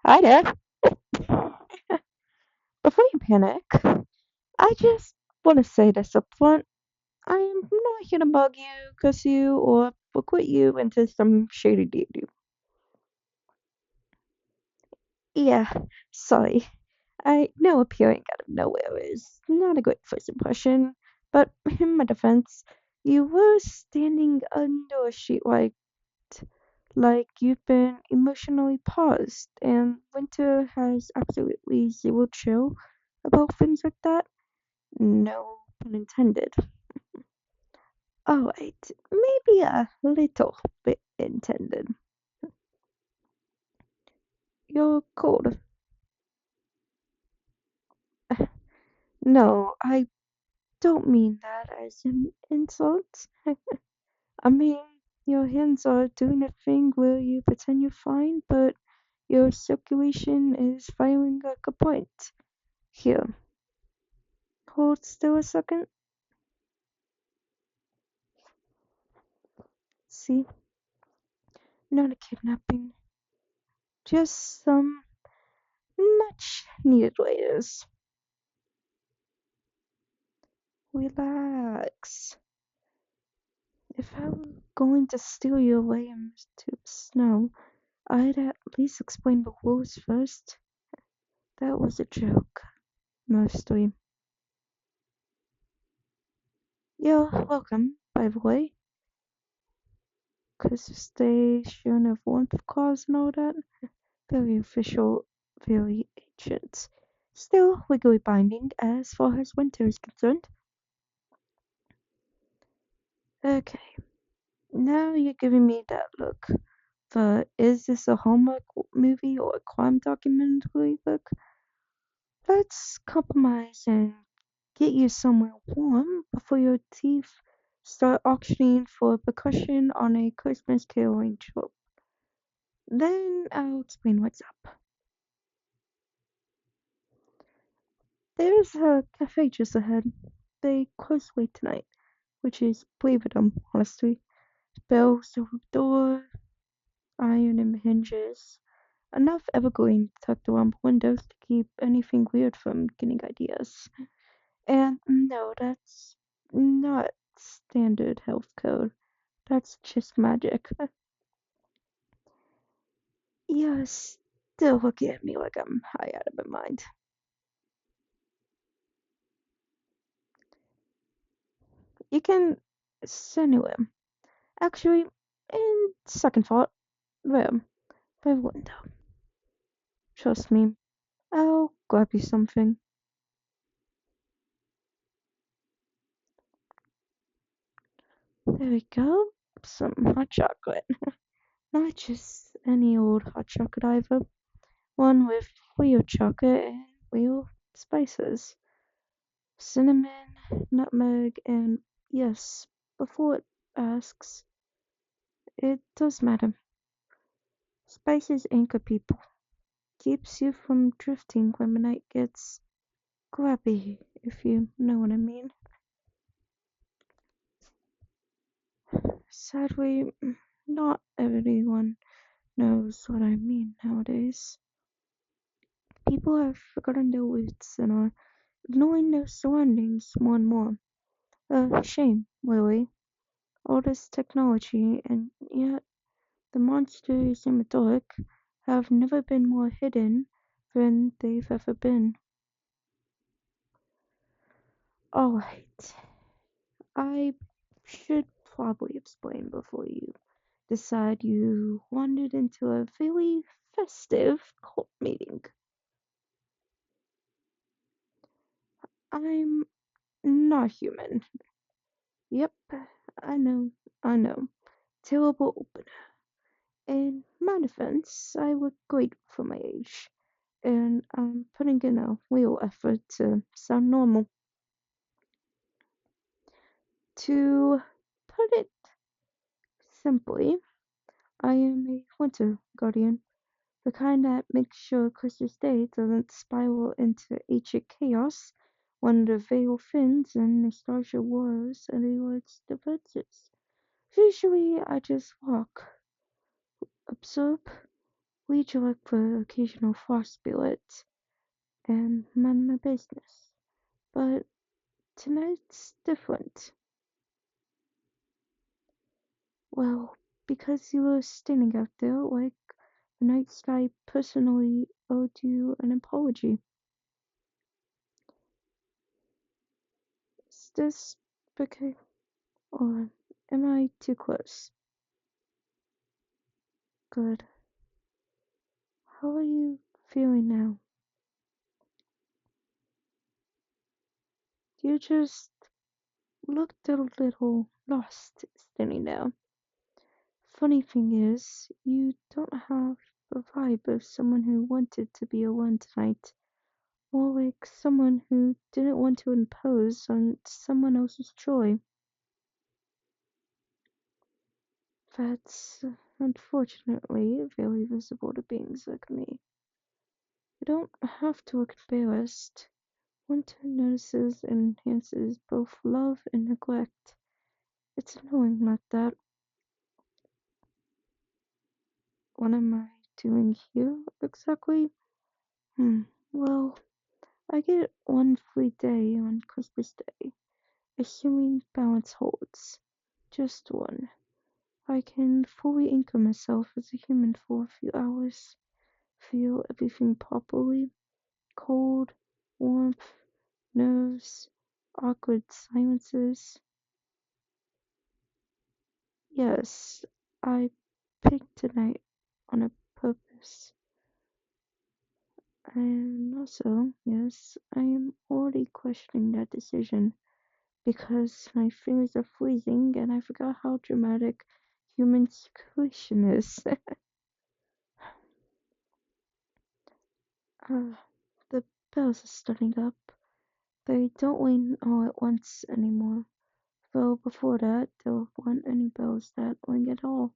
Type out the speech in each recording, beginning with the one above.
Hi there. Before you panic, I just want to say this up front. I am not here to bug you, cuss you, or put you into some shady deed. Yeah, sorry. I know appearing out of nowhere is not a great first impression, but in my defense, you were standing under a sheet like you've been emotionally paused, and Winter has absolutely zero chill about things like that. No pun intended. Alright, maybe a little bit intended. You're cold. No, I don't mean that as an insult. I mean, your hands are doing a thing where you pretend you're fine, but your circulation is firing like a point. Here, hold still a second. See, not a kidnapping, just some much needed layers. Relax. If I were going to steal you away into the snow, I'd at least explain the rules first. That was a joke, mostly. You're welcome, by the way. Christmas Station of Warmth clause and all that. Very official, very ancient. Still legally binding as far as winter is concerned. Okay, now you're giving me that look. But is this a Hallmark movie or a crime documentary look? Let's compromise and get you somewhere warm before your teeth start auctioning for percussion on a Christmas caroling trope. Then I'll explain what's up. There's a cafe just ahead. They close late tonight, which is brave of them, honestly. Bells over the door, iron in the hinges, enough evergreen tucked around the windows to keep anything weird from getting ideas. And no, that's not standard health code. That's just magic. You're still looking at me like I'm high out of my mind. You can send him. Actually, in second thought, there, by the window. Trust me, I'll grab you something. There we go. Some hot chocolate. Not just any old hot chocolate either. One with real chocolate and real spices. Cinnamon, nutmeg, and yes, before it asks, it does matter. Spices anchor people, keeps you from drifting when the night gets grabby, if you know what I mean. Sadly, not everyone knows what I mean nowadays. People have forgotten their roots and are ignoring their surroundings more and more. A shame, really. All this technology, and yet the monsters in the dark have never been more hidden than they've ever been. Alright, I should probably explain before you decide you wandered into a very festive cult meeting. I'm not human. Yep, I know. Terrible opener. In my defense, I look great for my age, and I'm putting in a real effort to sound normal. To put it simply, I am a winter guardian, the kind that makes sure Christmas Day doesn't spiral into ancient chaos when the veil thins and nostalgia wars and rewards the verses. Usually, I just walk, observe, Lead you like the occasional frost billet and mind my business. But tonight's different. Well, because you were standing out there like the night sky personally owed you an apology. Is this okay? Or am I too close? Good. How are you feeling now? You just looked a little lost standing there. Funny thing is, you don't have the vibe of someone who wanted to be alone tonight, more like someone who didn't want to impose on someone else's joy. That's unfortunately very visible to beings like me. You don't have to look embarrassed. Winter notices and enhances both love and neglect. It's annoying like that. What am I doing here exactly? Well, I get one free day on Christmas Day, assuming balance holds. Just one. I can fully anchor myself as a human for a few hours, feel everything properly. Cold, warmth, nerves, awkward silences. Yes, I picked tonight on a purpose. And also, yes, I am already questioning that decision because my fingers are freezing and I forgot how dramatic human secretion is. uh, the bells are starting up. They don't ring all at once anymore. Though before that, there weren't any bells that rang at all.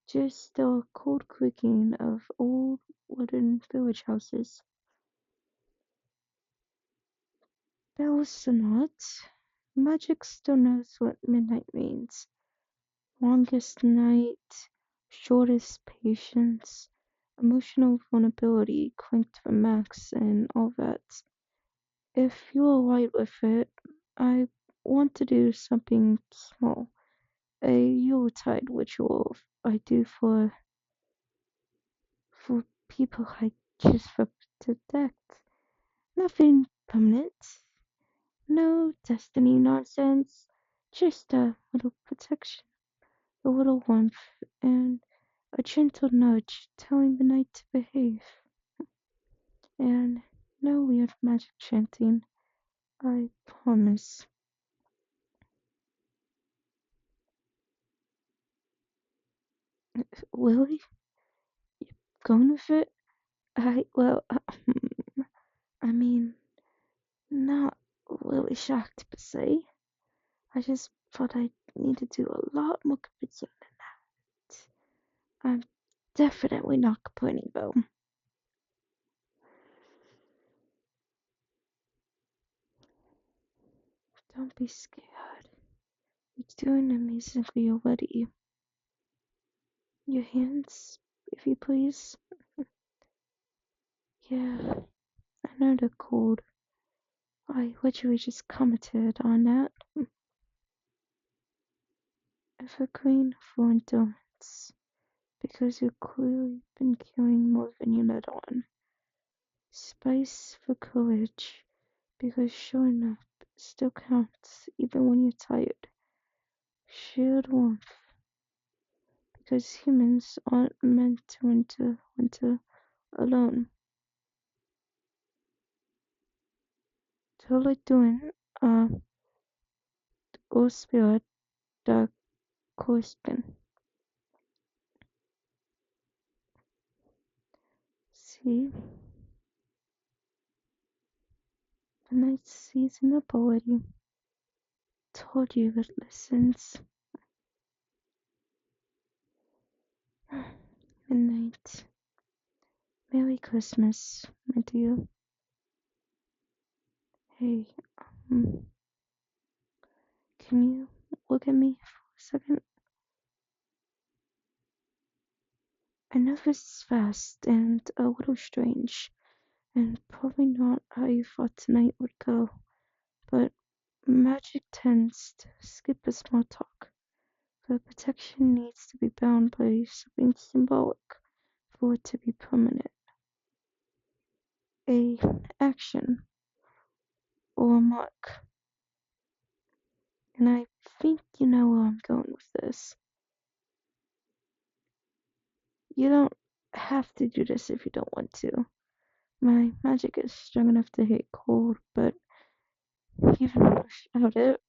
Just the cold creaking of old wooden village houses. Bells or not, magic still knows what midnight means. Longest night, shortest patience, emotional vulnerability cranked to the max, and all that. If you're alright with it, I want to do something small. A Yuletide ritual I do for people I just for protect. Nothing permanent. No destiny nonsense. Just a little protection, a little warmth, and a gentle nudge telling the night to behave. And no weird magic chanting. I promise. Willie, going with it? I mean, not really shocked per se. I just thought I need to do a lot more convincing than that. I'm definitely not complaining though. Don't be scared. You're doing amazingly already. Your hands, if you please. Yeah, I know they're cold. I literally just commented on that. Evergreen for endurance. Because you've clearly been carrying more than you let on. Spice for courage. Because showing up still counts even when you're tired. Shared warmth. Because humans aren't meant to winter alone. Totally doing or spirit dark question. See, the night season up already. Told you it listens. Midnight. Merry Christmas, my dear. Hey, um, can you look at me for a second? I know this is fast and a little strange, and probably not how you thought tonight would go, but magic tends to skip the small talk. The protection needs to be bound by something symbolic for it to be permanent. A action or a mark. And I think you know where I'm going with this. You don't have to do this if you don't want to. My magic is strong enough to hit cold, but you don't rush out it.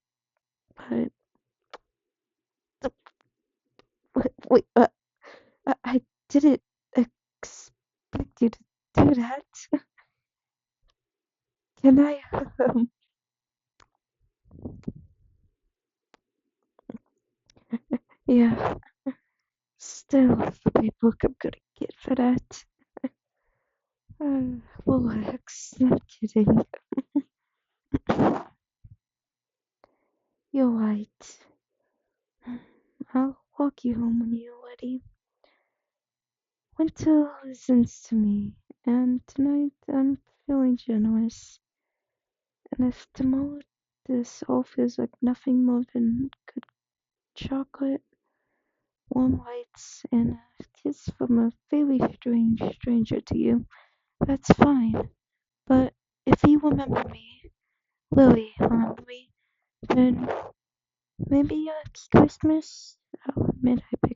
But wait, I didn't expect you to do that. Can I? Yeah. Still, the paperwork I'm gonna get for that. Relax. I'm kidding. You're right. I'll walk you home when you're ready. Winter listens to me, and tonight I'm feeling generous. And if tomorrow this all feels like nothing more than good chocolate, warm lights, and a kiss from a very strange stranger to you, that's fine. But if you remember me, Lily, remember me, then maybe next Christmas I'll admit I picked